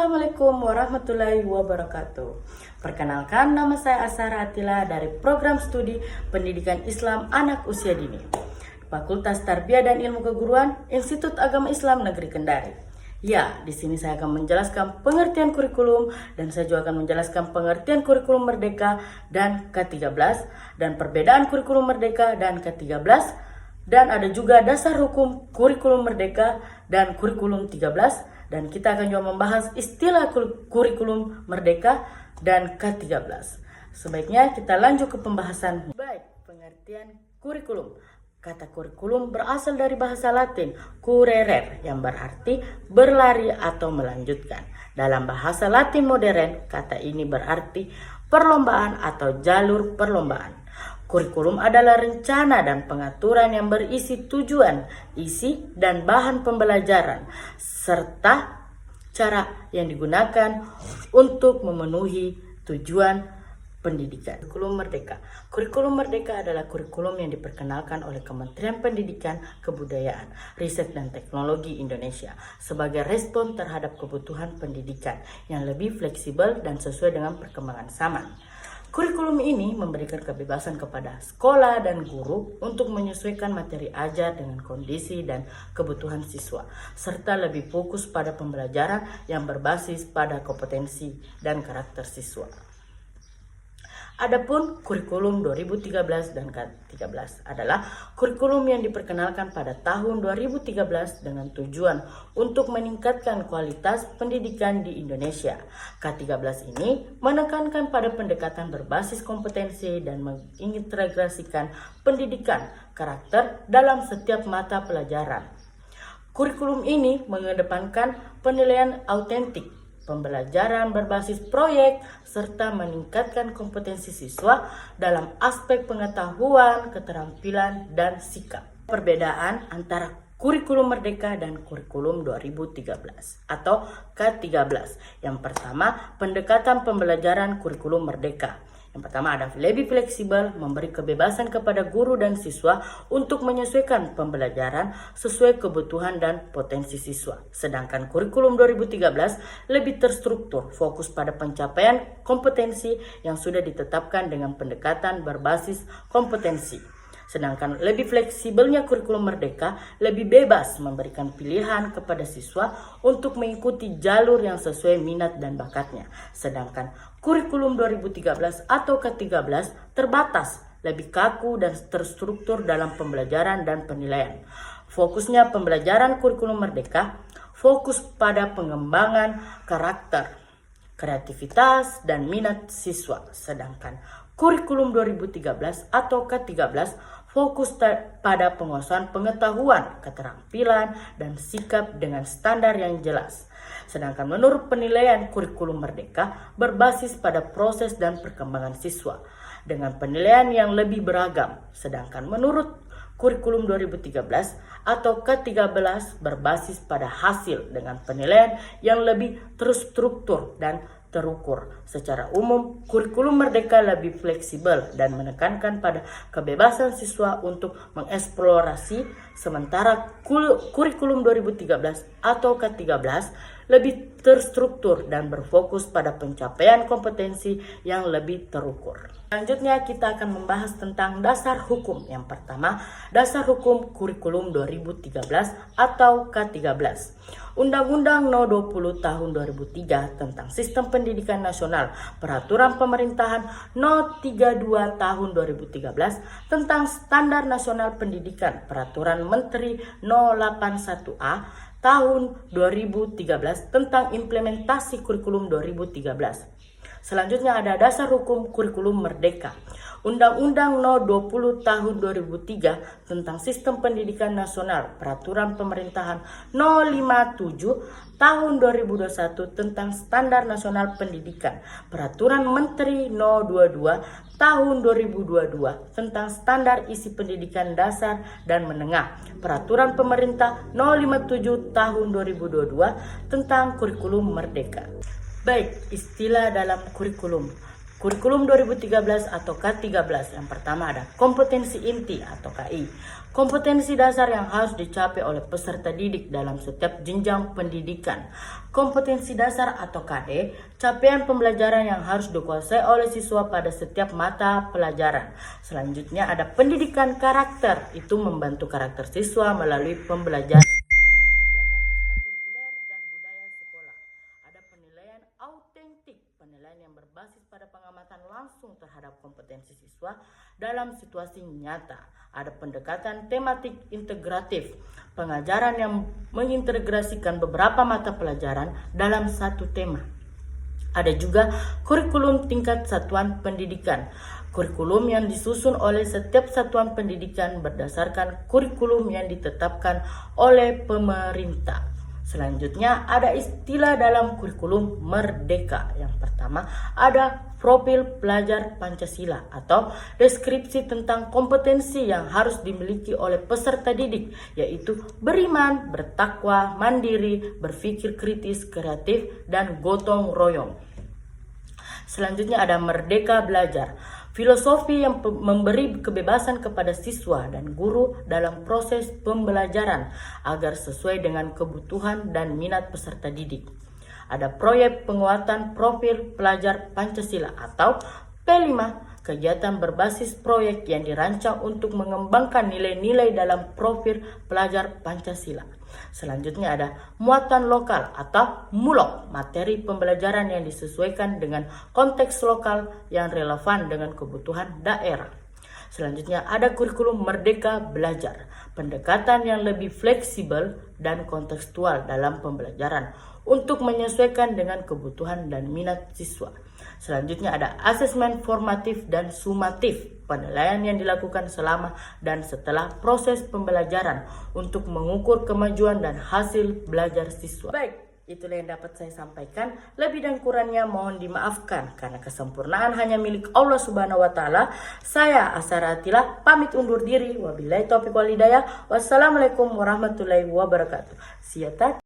Assalamualaikum warahmatullahi wabarakatuh. Perkenalkan, nama saya Asara Atila dari Program Studi Pendidikan Islam Anak Usia Dini, Fakultas Tarbiyah dan Ilmu Keguruan, Institut Agama Islam Negeri Kendari. Ya, di sini saya akan menjelaskan pengertian kurikulum dan saya juga akan menjelaskan pengertian kurikulum Merdeka dan K13 dan perbedaan kurikulum Merdeka dan K13 dan ada juga dasar hukum kurikulum Merdeka dan kurikulum 13 dan kita akan juga membahas istilah kurikulum Merdeka dan K13. Sebaiknya kita lanjut ke pembahasan. Baik, pengertian kurikulum. Kata kurikulum berasal dari bahasa Latin currere yang berarti berlari atau melanjutkan. Dalam bahasa Latin modern, kata ini berarti perlombaan atau jalur perlombaan. Kurikulum adalah rencana dan pengaturan yang berisi tujuan, isi, dan bahan pembelajaran, serta cara yang digunakan untuk memenuhi tujuan pendidikan. Kurikulum Merdeka. Kurikulum Merdeka adalah kurikulum yang diperkenalkan oleh Kementerian Pendidikan, Kebudayaan, Riset dan Teknologi Indonesia sebagai respon terhadap kebutuhan pendidikan yang lebih fleksibel dan sesuai dengan perkembangan zaman. Kurikulum ini memberikan kebebasan kepada sekolah dan guru untuk menyesuaikan materi ajar dengan kondisi dan kebutuhan siswa, serta lebih fokus pada pembelajaran yang berbasis pada kompetensi dan karakter siswa. Adapun kurikulum 2013 dan K13 adalah kurikulum yang diperkenalkan pada tahun 2013 dengan tujuan untuk meningkatkan kualitas pendidikan di Indonesia. K13 ini menekankan pada pendekatan berbasis kompetensi dan mengintegrasikan pendidikan karakter dalam setiap mata pelajaran. Kurikulum ini mengedepankan penilaian autentik, pembelajaran berbasis proyek, serta meningkatkan kompetensi siswa dalam aspek pengetahuan, keterampilan, dan sikap. Perbedaan antara kurikulum Merdeka dan kurikulum 2013 atau K13. Yang pertama, pendekatan pembelajaran kurikulum Merdeka. Yang pertama ada lebih fleksibel, memberi kebebasan kepada guru dan siswa untuk menyesuaikan pembelajaran sesuai kebutuhan dan potensi siswa. Sedangkan kurikulum 2013 lebih terstruktur, fokus pada pencapaian kompetensi yang sudah ditetapkan dengan pendekatan berbasis kompetensi. Sedangkan lebih fleksibelnya kurikulum Merdeka lebih bebas memberikan pilihan kepada siswa untuk mengikuti jalur yang sesuai minat dan bakatnya. Sedangkan kurikulum 2013 atau K13 terbatas, lebih kaku dan terstruktur dalam pembelajaran dan penilaian. Fokusnya pembelajaran kurikulum Merdeka fokus pada pengembangan karakter, kreativitas, dan minat siswa. Sedangkan kurikulum 2013 atau K13 fokus pada penguasaan pengetahuan, keterampilan, dan sikap dengan standar yang jelas. Sedangkan menurut penilaian kurikulum Merdeka berbasis pada proses dan perkembangan siswa dengan penilaian yang lebih beragam. Sedangkan menurut kurikulum 2013 atau K13 berbasis pada hasil dengan penilaian yang lebih terstruktur dan terukur. Secara umum, kurikulum Merdeka lebih fleksibel dan menekankan pada kebebasan siswa untuk mengeksplorasi, sementara kurikulum 2013 atau K13 lebih terstruktur dan berfokus pada pencapaian kompetensi yang lebih terukur. Selanjutnya kita akan membahas tentang dasar hukum. Yang pertama, dasar hukum kurikulum 2013 atau K13. Undang-Undang No 20 Tahun 2003 tentang Sistem Pendidikan Nasional, Peraturan Pemerintahan No 32 Tahun 2013 tentang Standar Nasional Pendidikan, Peraturan Menteri No 81A Tahun 2013 tentang Implementasi Kurikulum 2013. Selanjutnya ada dasar hukum kurikulum Merdeka. Undang-Undang No 20 Tahun 2003 tentang Sistem Pendidikan Nasional, Peraturan Pemerintahan No 57 Tahun 2021 tentang Standar Nasional Pendidikan, Peraturan Menteri No 22 Tahun 2022 tentang Standar Isi Pendidikan Dasar dan Menengah, Peraturan Pemerintah No 57 Tahun 2022 tentang Kurikulum Merdeka. Baik, istilah dalam kurikulum. Kurikulum 2013 atau K13. Yang pertama ada kompetensi inti atau KI. Kompetensi dasar yang harus dicapai oleh peserta didik dalam setiap jenjang pendidikan. Kompetensi dasar atau KD, capaian pembelajaran yang harus dikuasai oleh siswa pada setiap mata pelajaran. Selanjutnya ada pendidikan karakter, itu membantu karakter siswa melalui pembelajaran. Kegiatan ekstrakurikuler dan budaya sekolah. Ada penilaian autentik, penilaian yang berbasis pada pengamatan langsung terhadap kompetensi siswa dalam situasi nyata. Ada pendekatan tematik integratif, pengajaran yang mengintegrasikan beberapa mata pelajaran dalam satu tema. Ada juga kurikulum tingkat satuan pendidikan. Kurikulum yang disusun oleh setiap satuan pendidikan berdasarkan kurikulum yang ditetapkan oleh pemerintah. Selanjutnya ada istilah dalam kurikulum merdeka. Yang pertama ada profil pelajar Pancasila atau deskripsi tentang kompetensi yang harus dimiliki oleh peserta didik, yaitu beriman, bertakwa, mandiri, berpikir kritis, kreatif, dan gotong royong. Selanjutnya ada merdeka belajar. Filosofi yang memberi kebebasan kepada siswa dan guru dalam proses pembelajaran agar sesuai dengan kebutuhan dan minat peserta didik. Ada proyek penguatan profil pelajar Pancasila atau P5, kegiatan berbasis proyek yang dirancang untuk mengembangkan nilai-nilai dalam profil pelajar Pancasila. Selanjutnya ada muatan lokal atau MULOK, materi pembelajaran yang disesuaikan dengan konteks lokal yang relevan dengan kebutuhan daerah. Selanjutnya ada kurikulum merdeka belajar, pendekatan yang lebih fleksibel dan kontekstual dalam pembelajaran untuk menyesuaikan dengan kebutuhan dan minat siswa. Selanjutnya ada asesmen formatif dan sumatif, penilaian yang dilakukan selama dan setelah proses pembelajaran untuk mengukur kemajuan dan hasil belajar siswa. Baik, itulah yang dapat saya sampaikan. Lebih dan kurangnya mohon dimaafkan karena kesempurnaan hanya milik Allah Subhanahu wa taala. Saya Asara Atila pamit undur diri. Wabillahi taufiq wal hidayah. Wassalamualaikum warahmatullahi wabarakatuh. Siatat